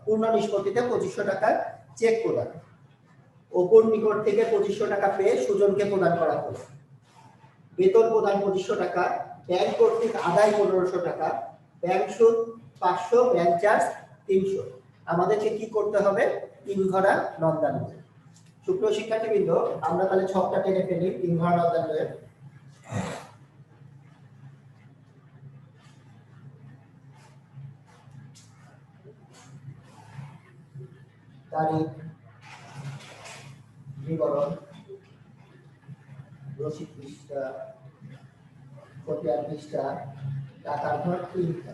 পূর্ণ নিষ্পত্তিতে 2500 টাকার চেক প্রদান। অপর নিকট থেকে 2500 টাকা পেয়ে সুজনকে প্রদান করা হলো। বেতন প্রদান 2500 টাকা, ব্যাংক কর্তৃক আদায় 1500 টাকা, ব্যাংক সুদ 500, ব্যাংক চার্জ 300। আমাদেরকে কি করতে হবে? 3 ঘরা নন্দান বই। সুপ্রিয় শিক্ষার্থীবৃন্দ, আমরা তাহলে ছকটা টেনে ফেলি 3 ঘরা নন্দান বইয়ের। তারিখ, বিবরণ, রসিদ পৃষ্ঠা, খতিয়ান পৃষ্ঠা, টাকার ঘর 3টা।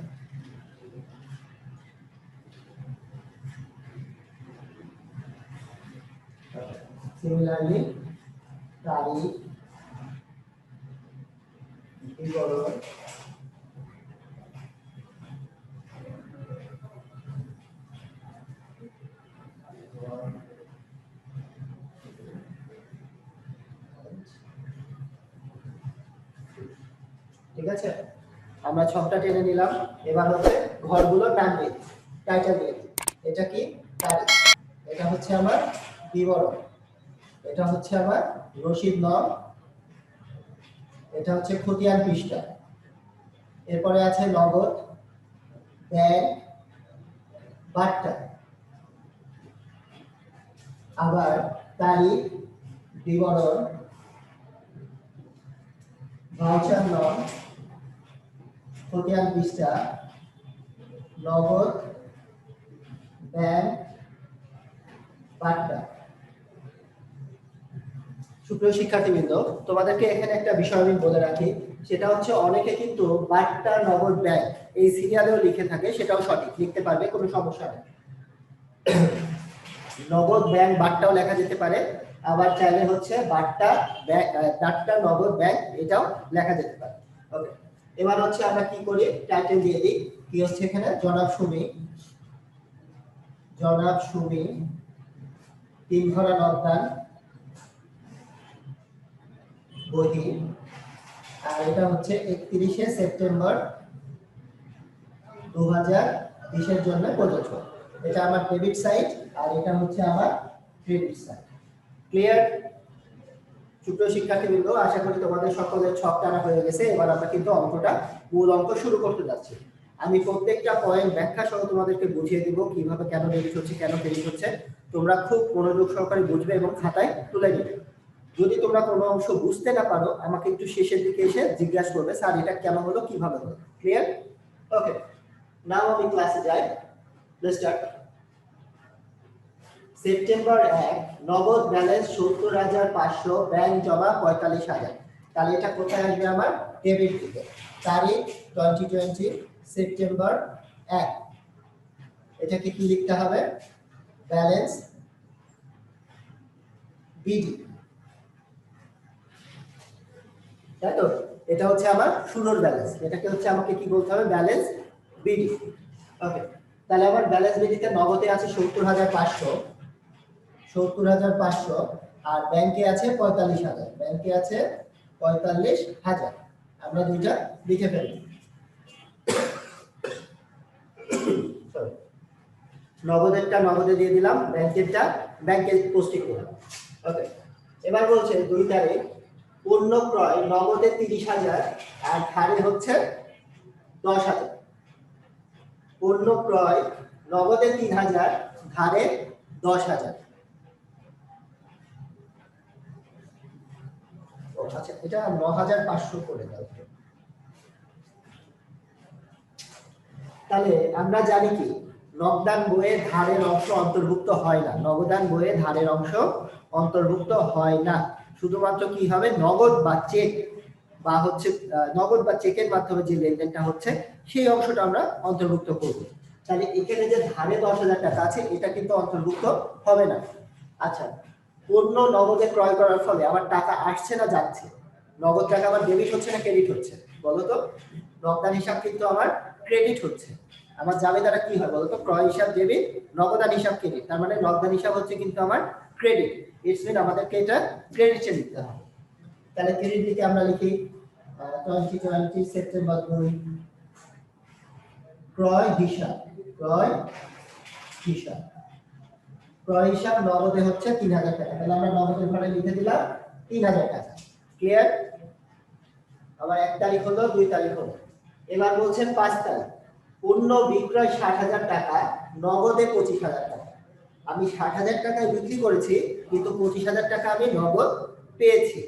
সিমিলারলি তারিখ, বিবরণ, ঠিক আছে? আমরা ছকটা টেনে নিলাম। এবার হচ্ছে ঘরগুলোর নাম দিয়ে টাইটেল দিয়ে। এটা কি? তারিখ। এটা হচ্ছে আমার বিবরণ। এটা হচ্ছে আমার রসিদ নং। এটা হচ্ছে খতিয়ান পৃষ্ঠা। এরপরে আছে নগদ, ব্যাংক, বাট্টা, আবার তারিখ, বিবরণ, ভাউচার নং, খতিয়ান পৃষ্ঠা, নগদ, ব্যাংক, বাট্টা। সুপ্রিয় শিক্ষার্থীবৃন্দ, তোমাদেরকে এখানে একটা বিষয় আমি বলে রাখি, সেটা হচ্ছে অনেকে কিন্তু বাট্টা, নগদ, ব্যাংক এই সিরিয়ালেও লিখে থাকে, সেটাও সঠিক, লিখতে পারবে, কোনো সমস্যা নেই। নগদ, ব্যাংক, বাট্টাও লেখা যেতে পারে, আবার চাইলে হচ্ছে বাট্টা, বাট্টা, নগদ, ব্যাংক এটাও লেখা যেতে পারে। ওকে, এবার হচ্ছে আমরা কি করি? টাইটেল দিয়ে দিই। কি হচ্ছে এখানে? জনাব সুমি, জনাব সুমি 3 ঘরা নন্দান বহি। আর এটা হচ্ছে 31শে সেপ্টেম্বর 2020 এর জন্য প্রযোজ্য। এটা আমার ডেবিট সাইড আর এটা হচ্ছে আমার ক্রেডিট সাইড। ক্লিয়ার? সুপ্রিয় শিক্ষার্থীবৃন্দ, আশা করি তোমাদের সকলের ছক টানা হয়ে গেছে। এবার আমরা কিন্তু অঙ্কটা, মূল অঙ্ক শুরু করতে যাচ্ছি। আমি প্রত্যেকটা পয়েন্ট ব্যাখ্যা সহ তোমাদেরকে বুঝিয়ে দিব কিভাবে, কেন ডেবিট হচ্ছে, কেন ক্রেডিট হচ্ছে। তোমরা খুব মনোযোগ সহকারে বুঝবে এবং খাতায় তুলে নেবে। যদি তোমরা কোনো অংশ বুঝতে না পারো, আমাকে একটু শেষের দিকে এসে জিজ্ঞাসা করবে, স্যার এটা কেন হলো, কিভাবে হলো। ক্লিয়ার? ওকে, নাও আমি ক্লাসে যাই। Let's start. সেপ্টেম্বর 1, নগদ ব্যালেন্স 70,500, ব্যাংক জমা 45,000। তাহলে এটা কোথায় আসবে? আমার ডেবিট দিকে। তারিখ 2020 সেপ্টেম্বর 1। এটাকে কি লিখতে হবে? ব্যালেন্স বিডি, তাই তো? এটা হচ্ছে আমার শুরুর ব্যালেন্স। এটাকে হচ্ছে আমাকে কি বলতে হবে? Balance BD. ওকে, তাহলে আমার ব্যালেন্স বিডিতে নগদে আছে 70,500, 70,500, আর ব্যাংকে আছে 45,000। ব্যাংকে আছে 45,000। আমরা দুইটা লিখে ফেলি। নগদেরটা নগদে দিয়ে দিলাম, ব্যাংকেরটা ব্যাংকে পোস্টিং করলাম। ওকে, এবার বলছে 2 তারিখ পণ্য ক্রয় নগদে 30,000 আর ধারে হচ্ছে 10,000। পণ্য ক্রয় নগদে 3,000, ধারে 10,000। আচ্ছা, এটা 9,500 করে দাও। তাহলে আমরা জানি কি, নগদান বইয়ে ধারের অংশ অন্তর্ভুক্ত হয় না। নগদান বইয়ে ধারের অংশ অন্তর্ভুক্ত হয় না। শুধুমাত্র কি হবে? নগদ বা চেক, বা হচ্ছে নগদ বা চেকের মাধ্যমে যে লেনদেনটা হচ্ছে সেই অংশটা আমরা অন্তর্ভুক্ত করব। তাহলে এখানে যে ধারে 10,000 টাকা আছে এটা কিন্তু অন্তর্ভুক্ত হবে না। আচ্ছা, পণ্য নগদে ক্রয় করার ফলে আমার টাকা আসছে না যাচ্ছে? নগদ টাকা আমার ডেবিট হচ্ছে না ক্রেডিট হচ্ছে? বলো তো। নগদান হিসাব কিন্তু আমার ক্রেডিট হচ্ছে। আমার যাবে দ্বারা কি হয় বলতো? ক্রয় হিসাব ডেবিট, নগদান হিসাব ক্রেডিট। তার মানে নগদান হিসাব হচ্ছে কিন্তু আমার ক্রেডিট। ইটস মিন আমাদেরকে এটা ক্রেডিটে লিখতে হবে। তাহলে ক্রেডিট লিখে আমরা লিখি 2020 সেপ্টেম্বর 2 ক্রয় হিসাব, ক্রয় হিসাব। ক্রয় হিসাব নগদে হচ্ছে 3000 টাকা, তাহলে আমরা নগদের ঘরে লিখে দিলাম 3000 টাকা। ক্লিয়ার? আবার 1 তারিখ হলো, 2 তারিখ হলো। এবার বলছেন 5 তারিখ, পণ্য বিক্রয় 60,000 টাকা, নগদে 25,000 টাকা। আমি 60,000 টাকায় বিক্রি করেছি, কিন্তু 25,000 টাকা আমি নগদ পেয়েছি।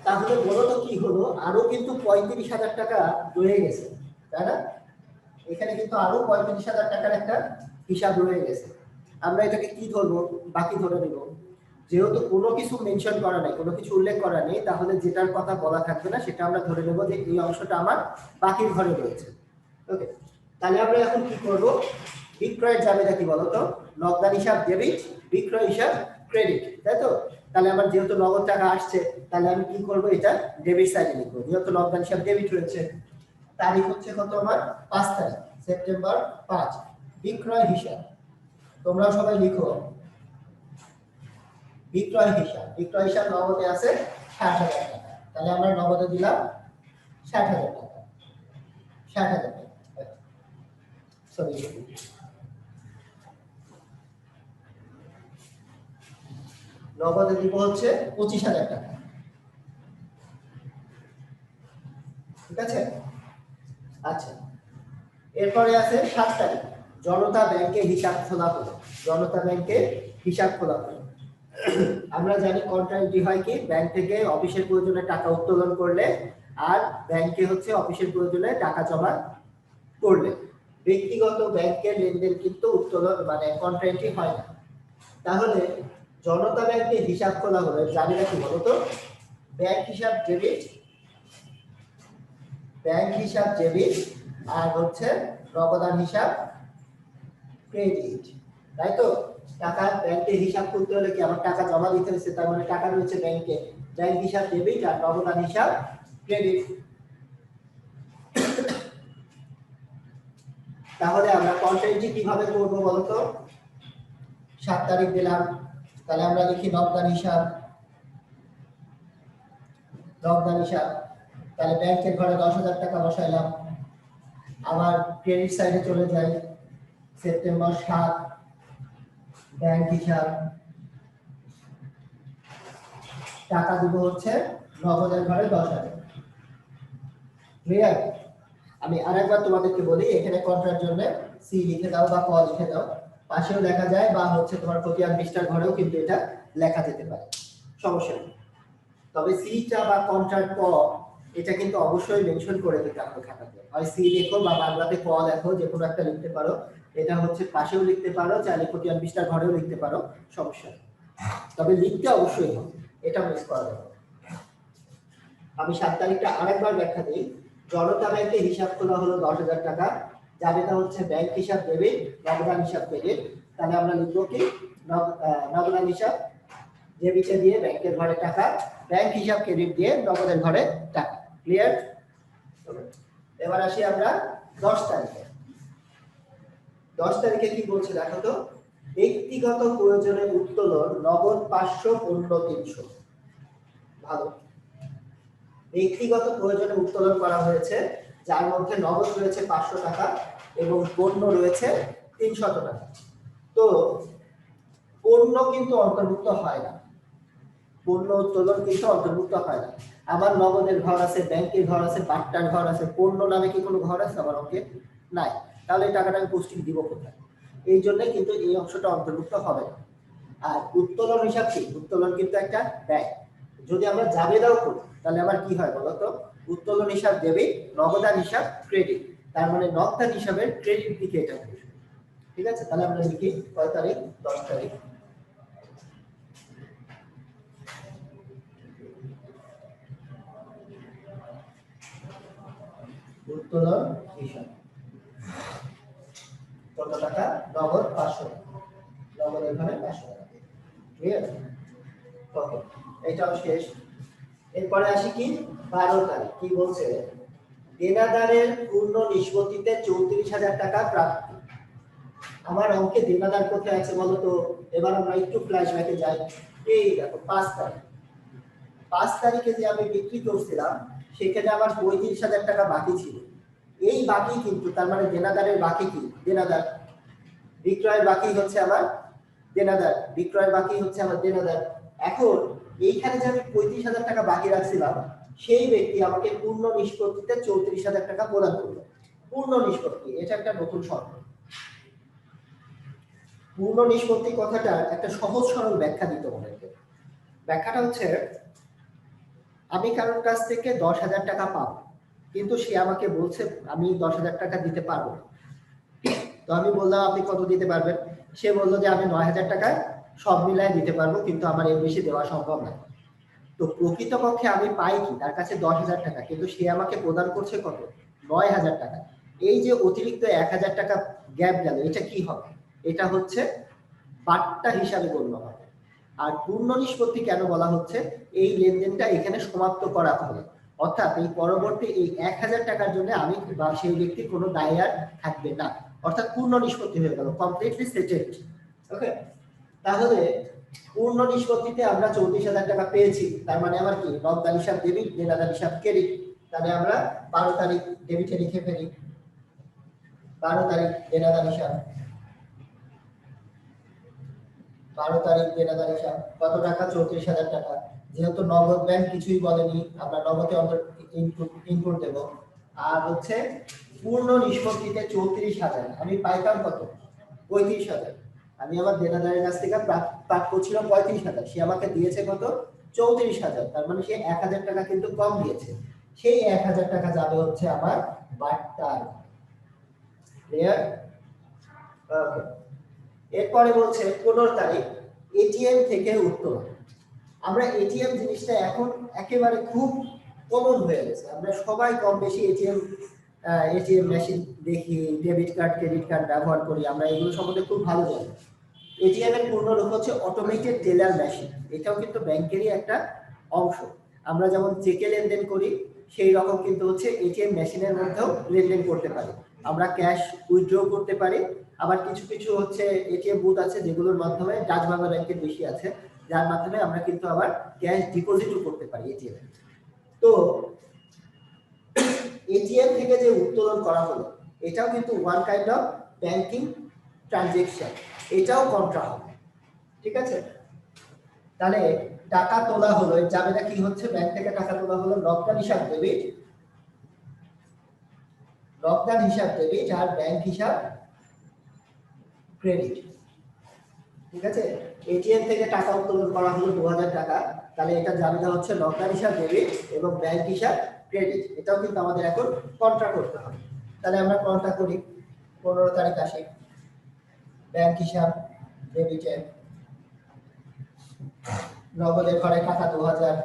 তাহলে বলো তো কি হলো, আরো কিন্তু 35,000 টাকা রয়ে গেছে, তাই না? এখানে কিন্তু আরো 35,000 টাকার একটা হিসাব রয়ে গেছে। আমরা এটাকে কি ধরবো? বাকি ধরে নেব। যেহেতু কোনো কিছু মেনশন করা নাই, কোনো কিছু উল্লেখ করা নেই, তাহলে যেটার কথা বলা থাকবে না সেটা আমরা ধরে নেব যে এই অংশটা আমার বাকির ঘরে রয়েছে। ওকে, তাহলে আমরা এখন কি করব? বিক্রয়ের জাবেদা কি বলতো? নগদান হিসাব ডেবিট, বিক্রয় হিসাব ক্রেডিট, তাই তো? তাহলে আমার যেহেতু নগদ টাকা আসছে, তাহলে আমি কি করব? এটা ডেবিট সাইডে লিখবো, যেহেতু নগদান হিসাব ডেবিট রয়েছে। তারিখ হচ্ছে কত আমার? 5 তারিখ, সেপ্টেম্বর 5। বিক্রয় হিসাব তোমরা সবাই লিখো, বিক্রয় হিসাব। বিক্রয় হিসাব নগদে আছে 60,000 টাকা, তাহলে আমরা নগদে দিলাম 60,000 টাকা। 60,000 টাকা, সরি, নগদে দিব হচ্ছে 25,000 টাকা। ঠিক আছে? আচ্ছা, এরপরে আছে 7 তারিখ, জনতা ব্যাংকে হিসাব খোলা হলো। জনতা ব্যাংকে হিসাব খোলা হলো। আমরা জানি কন্ট্রাক্টটি হয় কি, ব্যাংক থেকে অফিসের প্রয়োজনে টাকা উত্তোলন করলে আর ব্যাংকে হচ্ছে অফিসের প্রয়োজনে টাকা জমা করলে। ব্যক্তিগত ব্যাংকের লেনদেন কিন্তু উত্তোলন মানে কন্ট্রাক্টটি হয় না। তাহলে জনতা ব্যাংকে হিসাব খোলা হলো, জানিনা কি বলতো? ব্যাংক হিসাব ডেবিট, ব্যাংক হিসাব ডেবিট, আর হচ্ছে নগদান হিসাব ক্রেডিট, তাই তো? টাকা ব্যাংকে হিসাব করতে হলে কি আমার টাকা জমা দিতে হচ্ছে, তার মানে টাকা রয়েছে ব্যাংকে, ব্যাংক হিসাব ডেবিট আর নগদান হিসাব ক্রেডিট। তাহলে আমরা কন্ট্রাক্টটি কিভাবে করব বলতো? 7 তারিখ দিলাম, তাহলে আমরা লিখি নগদান হিসাব। নগদান হিসাব, তাহলে ব্যাংকের ঘরে 10,000 টাকা বসাইলাম। আবার ক্রেডিট সাইডে চলে যাই, সেপ্টেম্বর 7, ব্যাংক হিসাব, টাকা দিব হচ্ছে নগদের ঘরে 10,000। ক্লিয়ার? আমি আরেকবার তোমাদেরকে বলি, এখানে কন্ট্রাক্ট জন্য সি লিখে দাও বা ক লিখে দাও, পাশেও লেখা যায় বা হচ্ছে তোমার খতিয়ান পৃষ্ঠার ঘরেও কিন্তু এটা লেখা যেতে পারে, সমস্যা নেই। তবে সিটা বা কন্ট্রাক্ট ক এটা কিন্তু অবশ্যই মেনশন করে দিতে হবে খাতাতে, হয় সি লেখো বা বাংলাতে ক লেখো, যে কোনো একটা লিখতে পারো। এটা হচ্ছে পাশেও লিখতে পারো, চাইলে খতিয়ান পৃষ্ঠার ঘরেও লিখতে পারো, সমস্যা নেই। তবে লিখতে অবশ্যই হবে, এটা মিস করা যাবে না। আমি 7 তারিখটা আরেকবার ব্যাখ্যা দিই। জনতা ব্যাংকে হিসাব খোলা হলো 10,000 টাকা, জাবেদা হচ্ছে ব্যাংক হিসাব ডেবিট, নগদান হিসাব ক্রেডিট। তাহলে আমরা লিখবো কি? নগদান হিসাব ডেবিটে দিয়ে ব্যাংকের ঘরে টাকা, ব্যাংক হিসাব ক্রেডিট দিয়ে নগদের ঘরে টাকা। ক্লিয়ার? এবার আসি আমরা 10 তারিখে। 10 তারিখে কি বলছে দেখো তো? ব্যক্তিগত প্রয়োজনে উত্তোলন নগদ 500, পণ্য 300। ভালো, ব্যক্তিগত প্রয়োজনে উত্তোলন করা হয়েছে, যার মধ্যে নগদ রয়েছে 500 টাকা এবং পণ্য রয়েছে 300 টাকা। তো পণ্য কিন্তু অন্তর্ভুক্ত হয় না, পণ্য উত্তোলন কিন্তু অন্তর্ভুক্ত হয় না। আমার নগদের ঘর আছে, ব্যাংকের ঘর আছে, বাট্টার ঘর আছে, পণ্য নামে কি কোনো ঘর আছে আমার অঙ্কে? নাই। তাহলে এই টাকাটা আমি পোস্টিং দিব কোথায়? এই জন্য কিন্তু এই অংশটা অন্তর্ভুক্ত হবে না। আর উত্তোলন হিসাব কি? উত্তোলন কিন্তু একটা ব্যয়। যদি আমরা জাবেদাও করি তাহলে আবার কি হয় বলতো? উত্তোলন হিসাব ডেবিট, নগদান হিসাব ক্রেডিট, তার মানে নগদান হিসাবের ক্রেডিট দিকে এটা বসবে। ঠিক আছে? তাহলে আমরা লিখি কয় তারিখ? 10 তারিখ। উত্তোলন হিসাব কত টাকা? নগদ 500 টাকা, নগদ এখানে 500 টাকা। ক্লিয়ার? ওকে, এটাও শেষ। এরপরে আসি কি 12 তারিখ, কি বলছে? দেনাদারের পূর্ণ নিষ্পত্তিতে 34,000 টাকা প্রাপ্তি। আমার অঙ্কে দেনাদার কোথায় আছে বলো তো? এবার আমরা একটু ফ্ল্যাশব্যাকে যাই। এই দেখো 5 তারিখ, 5 তারিখে যে আমি বিক্রি করছিলাম সেখানে আমার 35,000 টাকা বাকি ছিল। এই বাকি কিন্তু তার মানে দেনাদারের বাকি কি, দেনাদার, বিক্রয়ের বাকি হচ্ছে আমার দেনাদার, বিক্রয়ের বাকি হচ্ছে আমার দেনাদার। এখন এইখানে যে আমি 35,000 টাকা বাকি রাখছিলাম, সেই ব্যক্তি আমাকে পূর্ণ নিষ্পত্তিতে 34,000 টাকা প্রদান করলো। পূর্ণ নিষ্পত্তি এটা একটা নতুন শব্দ। পূর্ণ নিষ্পত্তি কথাটা একটা সহজ সরল ব্যাখ্যা দিতে হবে। ব্যাখ্যাটা হচ্ছে, আমি কারোর কাছ থেকে 10,000 টাকা পাবো, কিন্তু সে আমাকে বলছে আমি 10,000 টাকা দিতে পারবো না। তো আমি বললাম আপনি কত দিতে পারবেন? সে বললো যে আমি 9,000 টাকায় সব মিলায় দিতে পারবো, কিন্তু আমার এর বেশি দেওয়া সম্ভব না। তো প্রকৃতপক্ষে আমি পাই কি, তার কাছে 10,000 টাকা, কিন্তু সে আমাকে প্রদান করছে কত, 9,000 টাকা। এই যে অতিরিক্ত 1,000 টাকা গ্যাপ গেল, এটা কি হবে? এটা হচ্ছে বাট্টা হিসাবে গণ্য হবে। আর পূর্ণ নিষ্পত্তি কেন বলা হচ্ছে? এই লেনদেনটা এখানে সমাপ্ত করা হবে, অর্থাৎ এই পরবর্তী এই 1,000 টাকার জন্য আমি বা সেই ব্যক্তি কোনো দায় আর থাকবে না, অর্থাৎ পূর্ণ নিষ্পত্তি হয়ে গেল, কমপ্লিটলি সেটেলড। ওকে, তাহলে পূর্ণ নিষ্পত্তিতে আমরা 34,000 টাকা পেয়েছি, তার মানে আমার কি, রপ্তান হিসাব ডেবিট, দেনাদার হিসাব ক্রেডিট। তাহলে আমরা 12 তারিখ ডেবিটে লিখে ফেলি, 12 তারিখ দেনাদার হিসাব, 12 তারিখ দেনাদার হিসাব কত টাকা, 34,000 টাকা। যেহেতু নগদ ব্যাংক কিছুই বলেনি, আমরা নগদে অন্তর ইনপুট দেব। আর হচ্ছে পূর্ণ নিষ্পত্তিতে 34,000, আমি পাইতাম কত, 35,000। আমি আমার দেনাদারের কাছ থেকে প্রাপ্য ছিল 35,000, সে আমাকে দিয়েছে কত, 34,000। তার মানে সে 1,000 টাকা কিন্তু কম দিয়েছে। সেই 1,000 টাকা যাবে হচ্ছে আমার বাট্টার। ক্লিয়ার? ওকে, এরপরে বলছে 15 তারিখ এটিএম থেকে উত্তোলন। আমরা এটিএম জিনিসটা এখন একেবারে খুব কমন হয়ে গেছে, আমরা সবাই কম বেশি এটিএম মেশিন দেখি, ডেবিট কার্ড ক্রেডিট কার্ড ব্যবহার করি, আমরা এগুলো সম্বন্ধে খুব ভালো জানি। এটিএম এর পূর্ণ রূপ হচ্ছে অটোমেটেড টেলার মেশিন। এটাও কিন্তু ব্যাংকেরই একটা অংশ। আমরা যেমন চেকে লেনদেন করি, সেই রকম কিন্তু হচ্ছে এটিএম মেশিনের মধ্যেও লেনদেন করতে পারি। আমরা ক্যাশ উইথড্র করতে পারি, আবার কিছু কিছু হচ্ছে এটিএম বুথ আছে যেগুলোর মাধ্যমে, ডাচ বাংলা ব্যাংকের বেশি আছে, যার মাধ্যমে আমরা কিন্তু আবার ক্যাশ ডিপোজিটও করতে পারি এটিএম। তো এটিএম থেকে যে উত্তোলন করা হলো, এটাও কিন্তু one kind of banking transaction, এটাও কন্ট্রা হবে। ঠিক আছে, তাহলে টাকা তোলা হলো, যাবেটা কি হচ্ছে, ব্যাংক থেকে টাকা তোলা হলো, রপ্তানি হিসাব ডেবিট, রপ্তানি হিসাব ডেবিট, আর ব্যাংক হিসাব ক্রেডিট। ঠিক আছে, এটিএম থেকে টাকা উত্তোলন করা হলো 2,000 টাকা, তাহলে এটা যাবেটা হচ্ছে রপ্তানি হিসাব ডেবিট এবং ব্যাংক হিসাব ক্রেডিট। এটাও কিন্তু আমাদের এখন কন্ট্রা করতে হবে। তাহলে আমরা কন্ট্রা করি, 15 তারিখ আসে, ব্যাংক হিসাব ডেবিটে নগদের ঘরে টাকা 2,000,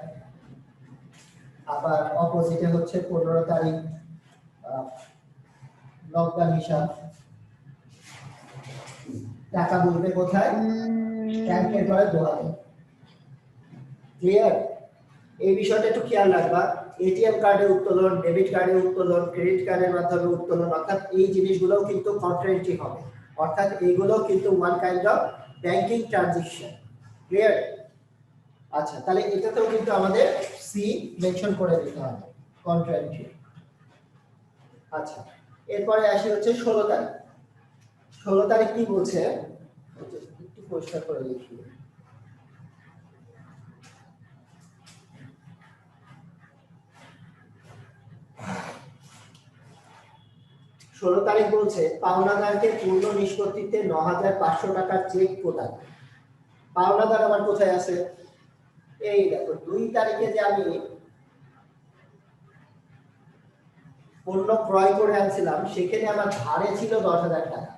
আবার অপোজিটে হচ্ছে 15 তারিখ লকডাউন হিসাব, টাকা বলবে কোথায়, ব্যাংকের ঘরে 2,000। ক্লিয়ার? এই বিষয়টা একটু খেয়াল রাখবা। এটিএম কার্ডে উত্তোলন, ডেবিট কার্ডে উত্তোলন, ক্রেডিট কার্ডের মাধ্যমে উত্তোলন, অর্থাৎ এই জিনিসগুলোও কিন্তু কন্ট্রাএন্ট্রি হবে, অর্থাৎ এইগুলো কিন্তু one kind of banking transaction. Clear? আচ্ছা, তাহলে এটাতেও কিন্তু আমাদের সি মেনশন করে দিতে হবে, কন্ট্রাএন্ট্রি। আচ্ছা, এরপরে আসি হচ্ছে 16 তারিখ। 16 তারিখ কি বলছে, একটু পরিষ্কার করে লিখি। 16 তারিখ বলছে পাওনাদারকে পূর্ণ নিষ্পত্তিতে 9,500 টাকার চেক প্রদান। পাওনাদার আমার কোথায় আছে, এই দেখো 2 তারিখে যে আমি পণ্য ক্রয় করে আনছিলাম, সেখানে আমার ধারে ছিল 10,000 টাকা।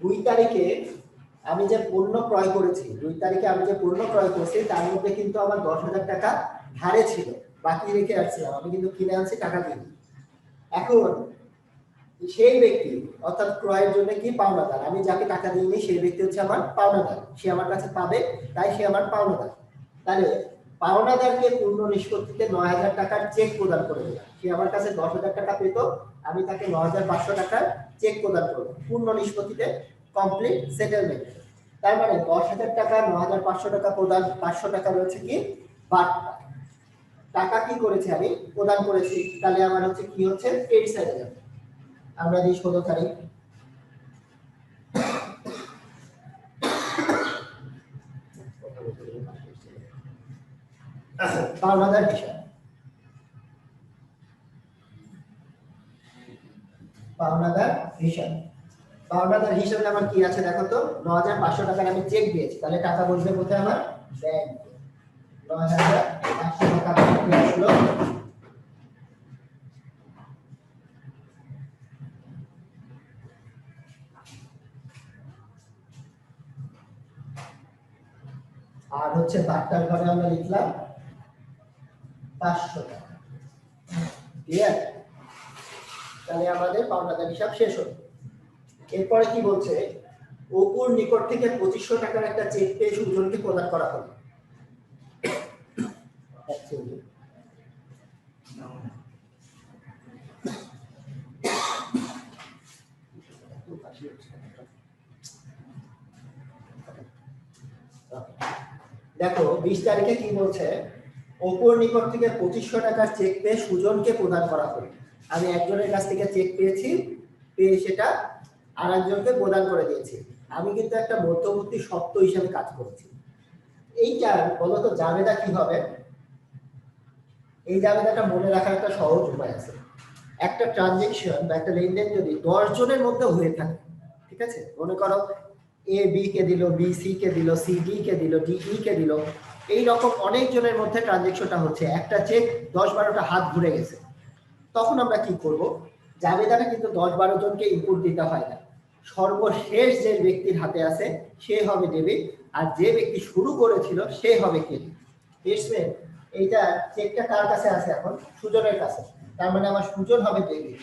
2 তারিখে আমি যে পণ্য ক্রয় করেছি, 2 তারিখে আমি যে পণ্য ক্রয় করেছি তার মধ্যে কিন্তু আমার 10,000 টাকা ধারে ছিল, বাকি রেখে আসছিলাম, আমি কিন্তু কিনে আনছি টাকা দিয়ে। এখন সেই ব্যক্তি অর্থাৎ ক্রয়ের জন্য কি পাওনাদার, আমি যাকে টাকা দিইনি সেই ব্যক্তি হচ্ছে আমার পাওনাদার, সে আমার কাছে পাবে, তাই সে আমার পাওনাদার। তাহলে পাওনাদারকে পূর্ণ নিষ্পত্তিতে 9,000 টাকার চেক প্রদান করে দিলাম, সে আমার কাছে 10,000 টাকা পেত, আমি তাকে 9,500 টাকার চেক প্রদান করবো পূর্ণ নিষ্পত্তিতে, কমপ্লিট সেটেলমেন্ট। তার মানে 10,000 টাকা 9,500 টাকা প্রদান, 500 টাকা রয়েছে কি বাট্টা। টাকা কি করেছি আমি প্রদান করেছি, তাহলে আমার হচ্ছে কি হচ্ছে ক্রেডিট সাইডে যাবে। আমরা দিই 16 তারিখ, পাওনাদার হিসাব, পাওনাদার হিসাব। পাওনাদার হিসাবে আমার কি আছে দেখো তো, 9500 টাকার আমি চেক দিয়েছি, তাহলে টাকা বসবে কোথায় আমার ব্যাংকে। 9500 টাকা ব্যাংকে আসলো। আর হচ্ছে বার্তার ঘরে আমরা লিখলাম 500 টাকা। ক্লিয়ার? তাহলে আমাদের পাওনাদার হিসাব শেষ হলো। এরপরে কি বলছে, অপুর নিকট থেকে 2500 টাকার একটা চেক পেয়ে সুজনকে প্রদান করা হলো। দেখো 20 তারিখে কি বলছে, অপুর নিকট থেকে 2500 টাকার চেক পেয়ে সুজনকে প্রদান করা হলো। আমি একজনের কাছ থেকে চেক পেয়েছি, পেয়ে সেটা আর একজনকে প্রদান করে দিয়েছি। আমি কিন্তু একটা মধ্যবর্তী শর্ত হিসেবে কাজ করেছি। এইটা বলতো জাবেদা কি হবে? এই জাবেদাটা মনে রাখার একটা সহজ উপায় আছে। একটা ট্রানজেকশন বা একটা লেনদেন যদি 10 জনের মধ্যে হয়ে থাকে, ঠিক আছে, মনে করো এ বি কে দিল, বি সি কে দিল, সি ডি কে দিল, ডি ই কে দিল, এই রকম অনেক জনের মধ্যে ট্রানজেকশনটা হচ্ছে, একটা চেক 10-12টা হাত ঘুরে গেছে, তখন আমরা কি করব, জাবেদাটা কিন্তু 10-12 জনকে ইনপুট দিতে হয় না। সর্বশেষ যে ব্যক্তির হাতে আছে সে হবে ডেবিট, আর যে ব্যক্তি শুরু করেছিল সে হবে ক্রেডিট। বুঝছেন? এইটা চেকটা কার কাছে আছে এখন? সুজনের কাছে। তার মানে আমার সুজন হবে ডেবিট,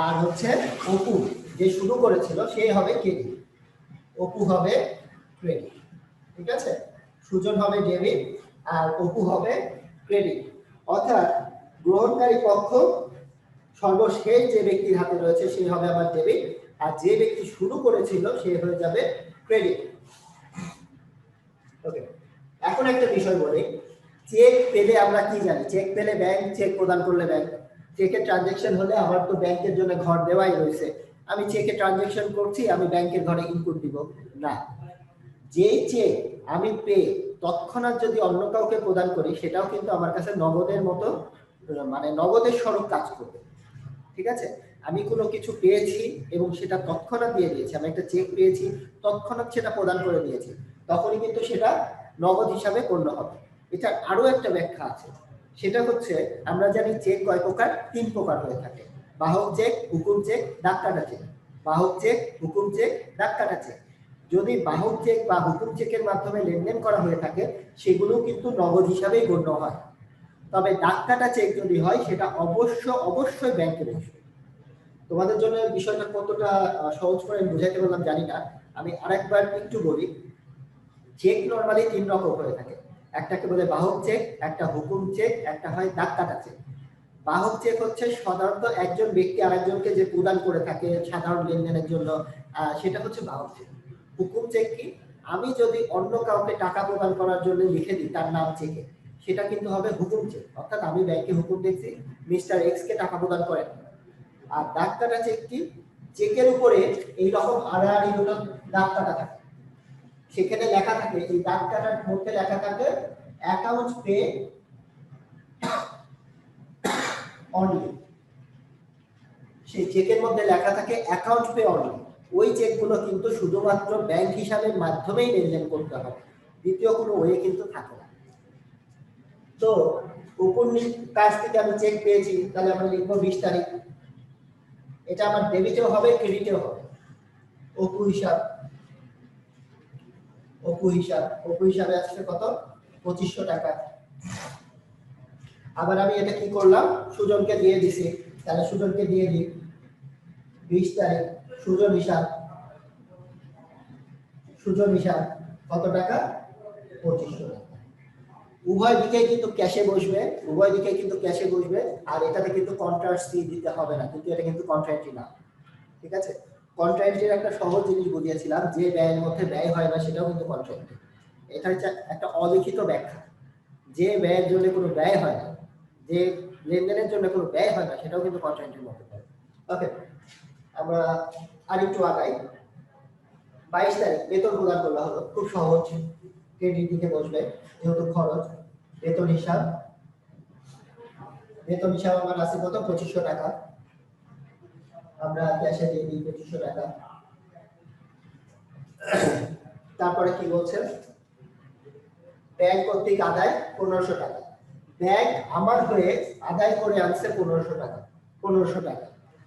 আর হচ্ছে অপু যে শুরু করেছিল সে হবে ক্রেডিট, অপু হবে ক্রেডিট। ঠিক আছে? সুজন হবে ডেবিট আর অপু হবে ক্রেডিট। অর্থাৎ গ্রহণকারী পক্ষ সর্বশেষ যে ব্যক্তির হাতে রয়েছে সে হবে আমার ডেবিট, আর যে ব্যক্তি শুরু করেছিল সে হয়ে যাবে ক্রেডিট। ওকে, এখন একটা বিষয় বলি, চেক পেলে আমরা কি জানি? চেক পেলে ব্যাংক, চেক প্রদান করলে ব্যাংক। চেকের ট্রানজেকশন হলে আমার তো ব্যাংকের জন্য ঘর দেওয়াই রয়েছে, আমি চেকে ট্রানজেকশন করছি, আমি ব্যাংকের ঘরে ইনপুট দিব না। যেই চেক আমি পেয়ে তৎক্ষণাৎ যদি অন্য কাউকে প্রদান করি, সেটাও কিন্তু আমার কাছে নগদের মতো, মানে নগদের স্বরূপ কাজ করবে। ঠিক আছে? আমি কোনো কিছু পেয়েছি এবং সেটা তৎক্ষণাৎ দিয়ে দিয়েছি, আমি একটা চেক পেয়েছি, তৎক্ষণাৎ সেটা প্রদান করে দিয়েছি, তখনই কিন্তু সেটা নগদ হিসাবে গণ্য হবে। এটা আরো একটা ব্যাখ্যা আছে, সেটা হচ্ছে আমরা জানি চেক কয় প্রকার? 3 প্রকার হয়ে থাকে, বাহক চেক, হুকুম চেক, দাগ কাটা চেক। বাহক চেক, হুকুম চেক, দাগ কাটা চেক। যদি বাহক চেক বা হুকুম চেকের মাধ্যমে লেনদেন করা হয়ে থাকে সেগুলো কিন্তু নগদ হিসাবেই গণ্য হয়। তবে দাগ কাটা চেক যদি হয় সেটা অবশ্যই ব্যাংকে বসবে। তোমাদের জন্য বিষয়টা কতটা সহজ করে বুঝাইতে পারলাম জানি না, আমি আরেকবার একটু বলি। চেক নরমালি 3 রকম হয়ে থাকে, একটাকে বলে বাহক চেক, একটা হুকুম চেক, একটা হয় দাগ কাটা চেক। বাহক চেক হচ্ছে সাধারণত একজন ব্যক্তি আরেকজনকে যে প্রদান করে থাকে সাধারণ লেনদেনের জন্য, সেটা হচ্ছে বাহক চেক। হুকুম চেক কি? আমি যদি অন্য কাউকে টাকা প্রদান করার জন্য লিখে দিই তার নাম চেকে, সেটা কিন্তু হবে হুকুম চেক। অর্থাৎ আমি ব্যাংকে হুকুম দিচ্ছি মিস্টার এক্স কে টাকা প্রদান করেন। আর দাগ কাটা চেক কি? চেকের উপরে এই রকম আড়াআড়ি হলো দাগ কাটা থাকে, সেখানে লেখা থাকে, এই দাগ কাটার মধ্যে লেখা থাকে অ্যাকাউন্ট পে অনলি। সেই চেকের মধ্যে লেখা থাকে অ্যাকাউন্ট পে অনলি। ওই চেকগুলো কিন্তু শুধুমাত্র ব্যাংক হিসাবের মাধ্যমেই লেনদেন করতে হবে, দ্বিতীয় কোনো ওয়ে কিন্তু থাকে না। তো উপর কাছ থেকে আমি চেক পেয়েছি, তাহলে আমরা লিখবো 20 তারিখ। এটা আমার ডেবিটেও হবে, ক্রেডিটেও হবে। অপু হিসাব, অপু হিসাবে আসছে কত? 2500 টাকা। আবার আমি এটা কি করলাম? সুজনকে দিয়ে দিছি, তাহলে সুজনকে দিয়ে দিই 20 তারিখ। সুজন হিসাব কত টাকা? 2500 টাকা। উভয় দিকে কিন্তু ক্যাশে বসবে, আর এটাতে কিন্তু কন্ট্রাস্টি দিতে হবে না, কিন্তু এটা কিন্তু কন্ট্রাক্টই না। ঠিক আছে? কন্ট্রাক্টের একটা সহজ জিনিস বুঝিয়েছিলাম, যে ব্যয়ের মধ্যে ব্যয় হয় না সেটাও কিন্তু কন্ট্রাক্ট। এটা হচ্ছে একটা অলিখিত ব্যাখ্যা, যে ব্যয়ের জন্য কোনো ব্যয় হয় না, যে লেনদেনের জন্য কোনো ব্যয় হয় না, সেটাও কিন্তু কন্ট্রা এন্ট্রির মধ্যে পড়ে। ওকে, আমরা আরেকটু আগাই। 22 তারিখ বেতন প্রদান করা হলো, খুব সহজ, ক্রেডিট দিকে বসবে যেহেতু খরচ। বেতন হিসাব আমার আছে কত, 2500 টাকা। আমরা ক্যাশে দিয়ে দিই 2500 টাকা। তারপরে কি বলছে, ব্যাংক কর্তৃক আদায় 1500 টাকা। ব্যাংক আমার হয়ে আদায় করে আনছে 1500 টাকা। 1500 টাকা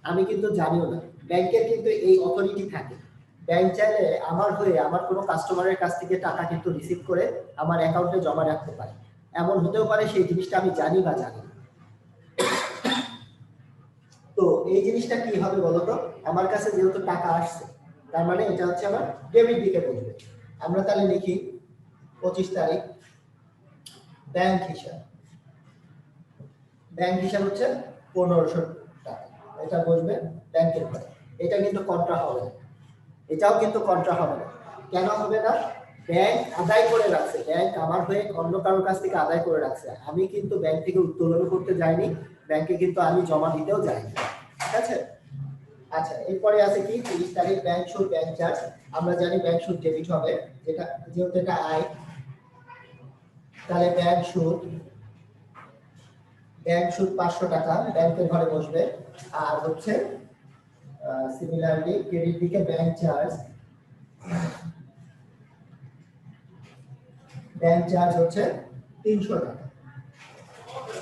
আমি কিন্তু জানিও না, ব্যাংকের কিন্তু এই অথরিটি থাকে। ব্যাংক চাইলে আমার হয়ে আমার কোনো কাস্টমারের কাছ থেকে টাকা কিন্তু রিসিভ করে আমার অ্যাকাউন্টে জমা রাখতে পারে। এমন হতেও পারে সেই জিনিসটা আমি জানি বা জানি না। তো এই জিনিসটা কি হবে বলতো, আমার কাছে যেহেতু টাকা আসছে, তার মানে এটা হচ্ছে আমার ডেবিট দিকে বসবে। আমরা তাহলে লিখি 25 তারিখ ব্যাংক হিসাব। ব্যাংক হিসাব হচ্ছে 1500 টাকা, এটা বসবে ব্যাংকের ঘরে। এটা কিন্তু কন্ট্রা হবে না, এটাও কিন্তু কন্ট্রা হবে না। কেন হবে না? ব্যাংক আদায় করে রাখছে, ব্যাংক আমার হয়ে অন্য কারোর কাছ থেকে আদায় করে রাখছে। আমি কিন্তু ব্যাংক থেকে উত্তোলন করতে যাইনি, ব্যাংকে কিন্তু আমি জমা দিতেও যাইনি। ঠিক আছে? আচ্ছা, এরপরে আছে কি 30 তারিখ ব্যাংক সুদ ব্যাংক চার্জ। আমরা জানি ব্যাংক সুদ ডেবিট হবে, যেটা যেহেতু এটা আয়, তাহলে ব্যাংক সুদ 500 টাকা ব্যাংকের ঘরে বসবে। আর হচ্ছে সিমিলারলি ক্রেডিট দিকে ব্যাংক চার্জ হচ্ছে 300 টাকা।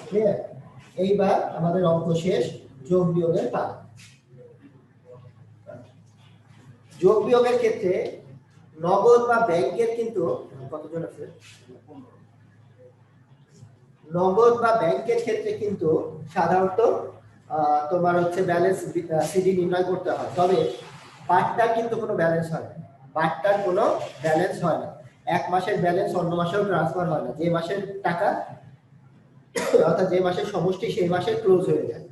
ক্লিয়ার? এইবার আমাদের অঙ্ক শেষ, যোগ বিয়োগের পালা। যোগ বিয়োগের ক্ষেত্রে নগদ বা ব্যাংকের কিন্তু কতজন আছে, নগদ বা ব্যাংকের ক্ষেত্রে কিন্তু সাধারণত তোমার হচ্ছে ব্যালেন্স সিডি নির্ণয় করতে হয়। তবে বাট্টার কিন্তু কোনো ব্যালেন্স হয় না, বাট্টার কোনো ব্যালেন্স হয় না। এক মাসের ব্যালেন্স অন্য মাসেও ট্রান্সফার হয় না, যে মাসের টাকা অর্থাৎ যে মাসের সমষ্টি সেই মাসে ক্লোজ হয়ে যায়।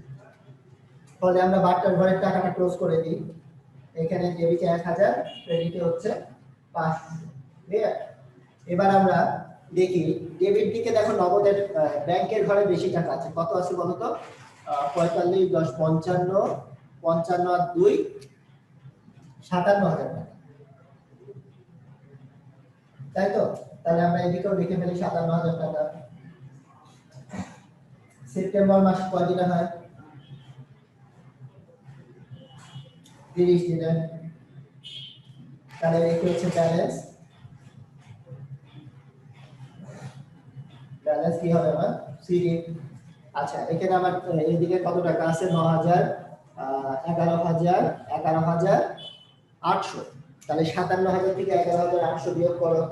ফলে আমরা বাট্টার ঘরের টাকাটা ক্লোজ করে দিই। এখানে ডেবিটে 1000, ক্রেডিটে হচ্ছে 500। এবার আমরা দেখি ডেবিট দিকে, দেখো নগদের ব্যাংকের ঘরে বেশি টাকা আছে। কত আছে বলতো, 45 10 55 55 আর 2 57,000 টাকা, তাই তো? তাহলে আমরা এদিকেও লিখে ফেলি 57,000 টাকা। সেপ্টেম্বর মাস কয় দিনে হয়, 30 দিনে। তাহলে এই হচ্ছে ব্যালেন্স। ব্যালেন্স কি হবে আমার, সিডি। আচ্ছা, এখানে আমার এইদিকে কত টাকা আছে, 9,000 11,800। তাহলে 57,000 থেকে 11,800 বিয়োগ করো।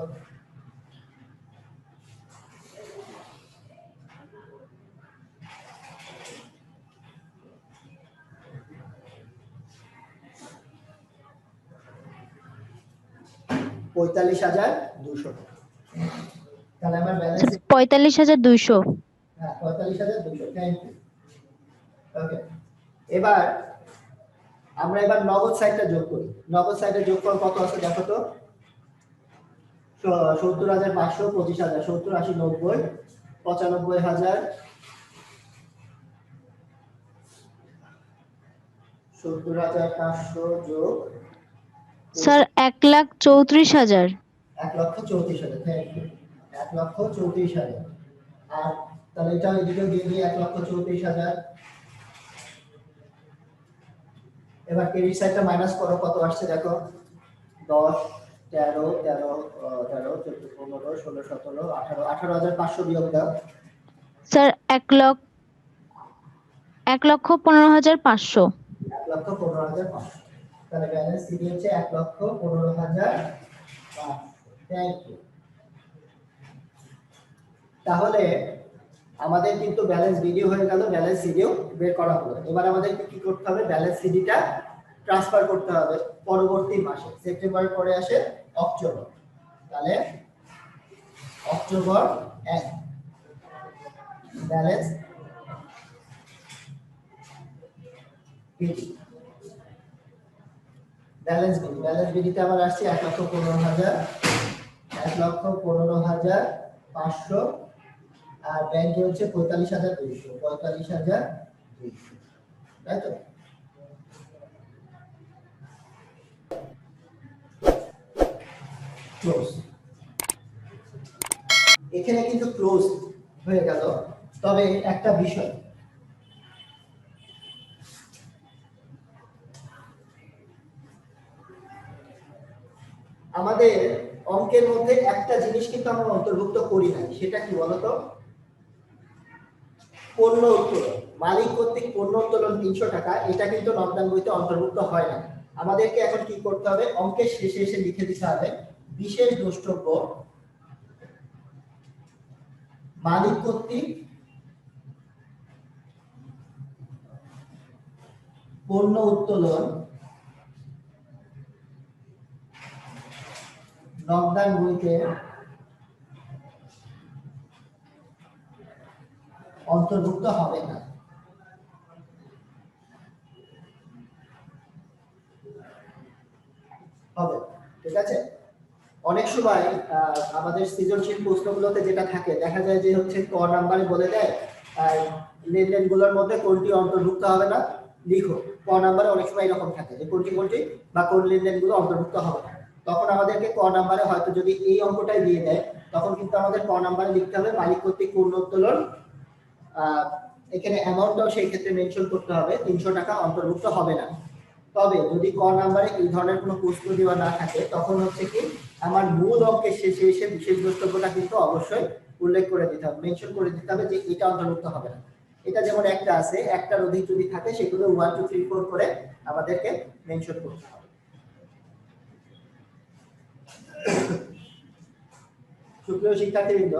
$45,200। তাহলে আমার ব্যালেন্স 45,200। হ্যাঁ, 45,200। Thank you. ওকে, এবার আমরা নগদ সাইডটা যোগ করি। নগদ সাইডে যোগফল কত আছে দেখো তো, 70,500 25,000 70 80 90 95,000 70,500 যোগ স্যার 1,34,000। 1,34,000। Thank you, 1,34,000। আর তাহলে এটা এদিকে দিয়ে দিই 1,34,000। এবার ক্রেডিট সাইডটা মাইনাস করো, কত আসছে দেখো, 10 13 13 13 14 15 16 17 18 18,500 বিয়োগ দাও। স্যার 1,15,500। 1,15,500। তাহলে ব্যালেন্স সিডি হচ্ছে 1,15,500। Thank you. তাহলে আমাদের কিন্তু ব্যালেন্স ভিডিও হয়ে গেল, ব্যালেন্স সিডিও বের করা হলো। এবার আমাদের কি করতে হবে, ব্যালেন্স সিডিটা ট্রান্সফার করতে হবে পরবর্তী মাসে। সেপ্টেম্বরের পরে আসে অক্টোবর, তাহলে অক্টোবর 1 ব্যালেন্স বিডি। ব্যালেন্স বিডিতে আমার আসছে 1,15,000 1,15,500 আর ব্যাংকে হচ্ছে 45,200, 45,200, তাই তো? ক্লোজ। এখানে কিন্তু ক্লোজ হয়ে গেল, তবে একটা বিষয়, আমাদের অঙ্কের মধ্যে একটা জিনিস কিন্তু আমরা অন্তর্ভুক্ত করি নাই, সেটা কি বলতো? পণ্য উত্তোলন। মালিক কর্তৃক পণ্য উত্তোলন 300 টাকা, এটা কিন্তু নগদান বইতে অন্তর্ভুক্ত হয় না। আমাদেরকে এখন কি করতে হবে? অঙ্কের শেষে এসে লিখে দিতে হবে বিশেষ দ্রষ্টব্য মালিক কর্তৃক পণ্য উত্তোলন নগদান বইতে অন্তর্ভুক্ত হবে না। হবে, ঠিক আছে? অনেক সময় আমাদের সৃজনশীল প্রশ্নগুলোতে যেটা থাকে, দেখা যায় যে হচ্ছে ক নাম্বারে বলে দেয় লেনদেনগুলোর মধ্যে কোনটি অন্তর্ভুক্ত হবে না, লিখো। ক নাম্বারে অনেক সময় এরকম থাকে যে কোনটি কোনটি বা কোন লেনদেনগুলো অন্তর্ভুক্ত হবে না। তখন আমাদেরকে ক নাম্বারে হয়তো যদি এই অঙ্কটাই দিয়ে দেয়, তখন কিন্তু আমাদের ক নাম্বারে লিখতে হবে মালিক কর্তৃক পণ্য উত্তোলন, এখানে অ্যামাউন্টটাও সেই ক্ষেত্রে মেনশন করতে হবে, 300 টাকা অন্তর্ভুক্ত হবে না। তবে যদি ক নাম্বারে এই ধরনের কোনো প্রশ্ন দেওয়া না থাকে, তখন হচ্ছে কি আমার মূল অঙ্কের শেষে এসে বিশেষ দ্রষ্টব্যটা কিন্তু অবশ্যই উল্লেখ করে দিতে হবে, মেনশন করে দিতে হবে যে এটা অন্তর্ভুক্ত হবে না। এটা যেমন একটা আছে, একটার অধিক যদি থাকে সেগুলো 1 2 3 4 করে আমাদেরকে মেনশন করতে হবে। সুপ্রিয় শিক্ষার্থীবৃন্দ,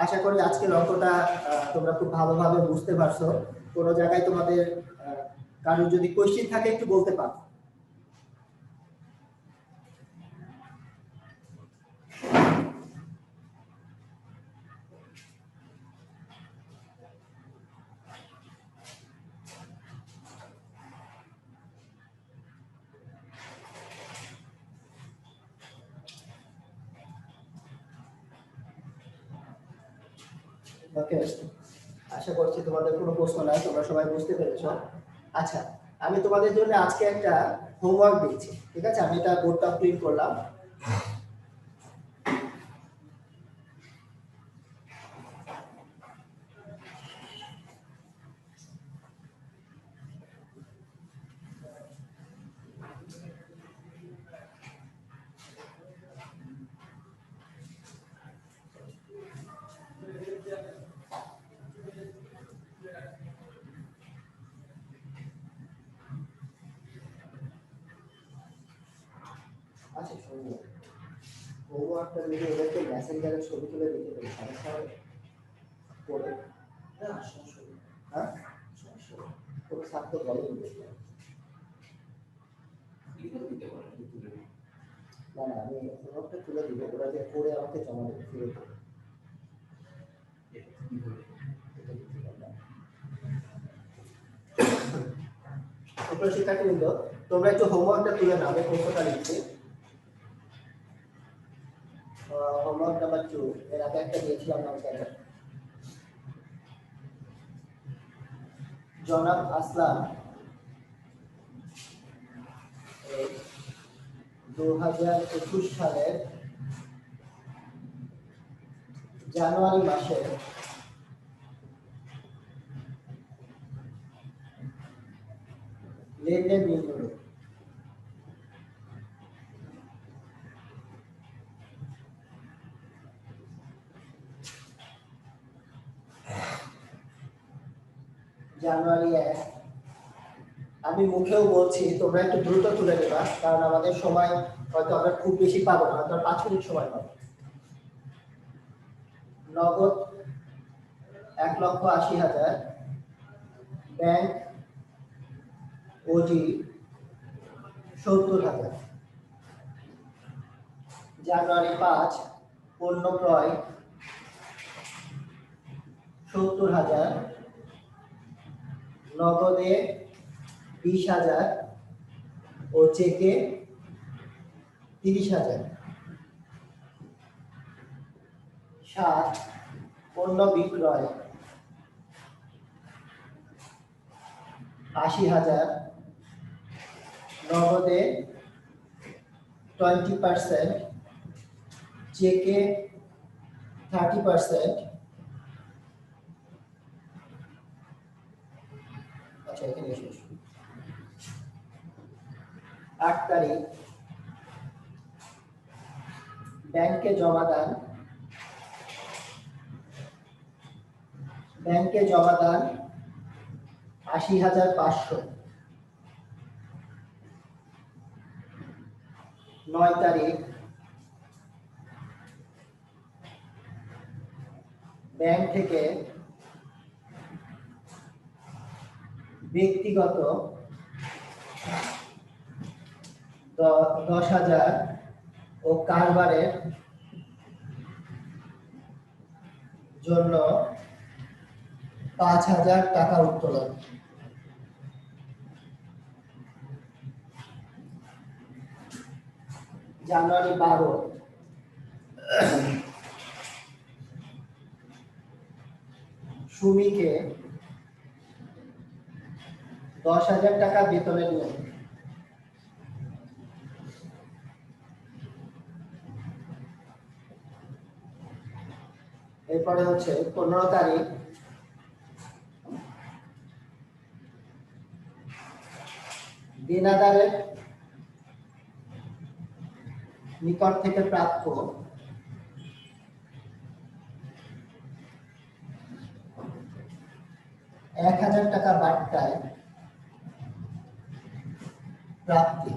আশা করি আজকের অঙ্কটা তোমরা খুব ভালোভাবে বুঝতে পারছো। কোনো জায়গায় তোমাদের কারোর যদি কোশ্চেন থাকে একটু বলতে পারো। ওকে, আশা করছি তোমাদের কোনো প্রশ্ন নাই, তোমরা সবাই বুঝতে পেরেছো। আচ্ছা, আমি তোমাদের জন্য আজকে একটা হোমওয়ার্ক দিচ্ছি, ঠিক আছে? আমি এটা বোর্ডটা প্রিন্ট করলাম। আচ্ছা, হোমওয়ার্কটা যদি ওদেরকে মেসেঞ্জারে ছবি তুলে দিতে পারি, সমস্যা হবে? পড়ে না, সমস্যা হবে। হ্যাঁ, সমস্যা হবে। তোর স্যার তো বলেন না না, আমি হোমওয়ার্কটা তুলে দিব, ওরা যে পড়ে আমাকে জমা দেবে ফিরে দেবে। শিক্ষার্থীবৃন্দ, তোমরা একটু হোমওয়ার্কটা তুলে নাও, আমি প্রশ্নটা লিখছি। হোমওয়ার্ক নাম্বার 2, এর আগে একটা দিয়েছিলাম আমাকে। জনাব আসলাম 2021 সালের জানুয়ারি মাসে লেনদেন বিল। জানুয়ারি 1, আমি মুখেও বলছি, তোমরা একটু দ্রুত তুলে নেবা, কারণ আমাদের সময় হয়তো আমরা খুব বেশি পাবো না, হয়তো 5 মিনিট সময় পাবো। নগদ 1,80,000, ব্যাংক ওজি 70,000। জানুয়ারি 5, পণ্য ক্রয় 70,000, নগদে 20,000 ও চেকে 30,000। 7, পণ্য বিক্রয় ৮০,০০০, নগদে 20%, চেকে 30%। আচ্ছা, এখানে শেষ। ৮ তারিখ ব্যাংকে জমাদান ৮০,৫০০। ৯ তারিখ ব্যাংক থেকে ব্যক্তিগত ১০,০০০ ও কারবারের জন্য ৫,০০০ টাকা উত্তোলন। জানুয়ারি ১২ সুমিকে ১০,০০০ টাকা বেতনের নিয়ম। এরপরে হচ্ছে ১৫ তারিখ দেনাদারের নিকট থেকে প্রাপ্য ১,০০০ টাকা বার্তায় প্রাপ্তি।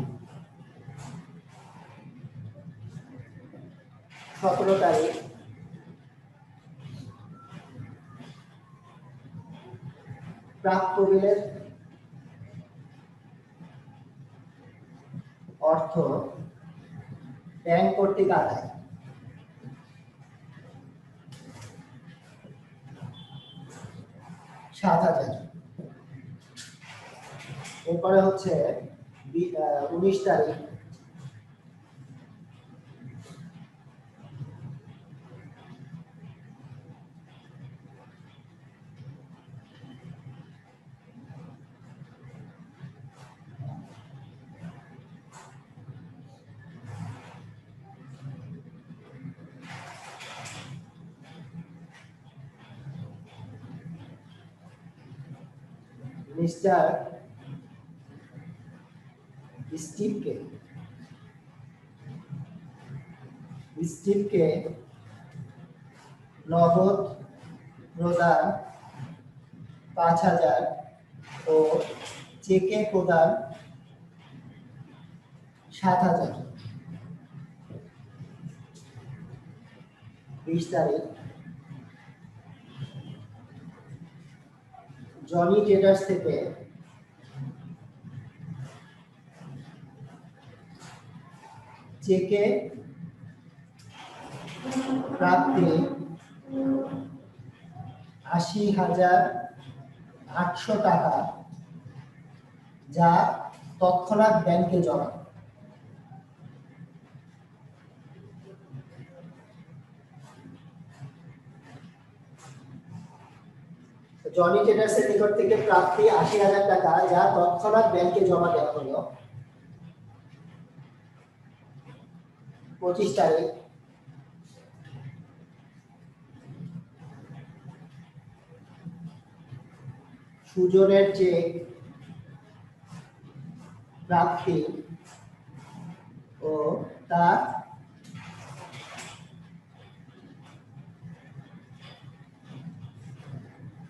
১৭ তারিখ প্রাপ্য বিলের অর্থ ব্যাংক কর্তৃক আদায়। ৭,০০০। এরপরে হচ্ছে ১৯ তারিখ মিস্টার স্টিভকে নগদ প্রদান ৫,০০০ ও চেকে প্রদান ৭,০০০। ২০ তারিখ জনি ট্রেডার্স থেকে চেকে প্রাপ্তি ৮০,৮০০ টাকা, যা তৎক্ষণাৎ ব্যাংকে জমা। জনি ট্রেডার্সের নিকট থেকে প্রাপ্তি ৮০,০০০ টাকা, যা তৎক্ষণাৎ ব্যাংকে জমা দেওয়া হলো। ২৫ তারিখ সুজনের চেক প্রাপ্তি ও তা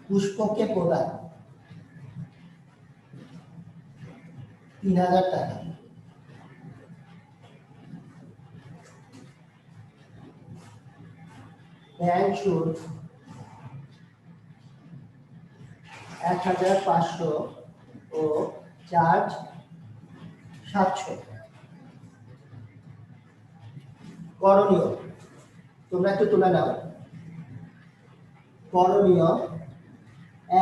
পুষ্পকে প্রদান ৩,০০০ টাকা। ব্যাংক সুদ ১,৫০০ ও চার্জ ৭০০। করণীয়, তোমরা একটু তুলে নাও। করণীয়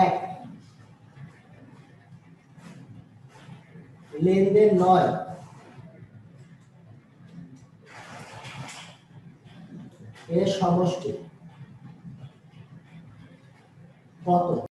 ১, লেনদেন নয় এর সমষ্টি। কত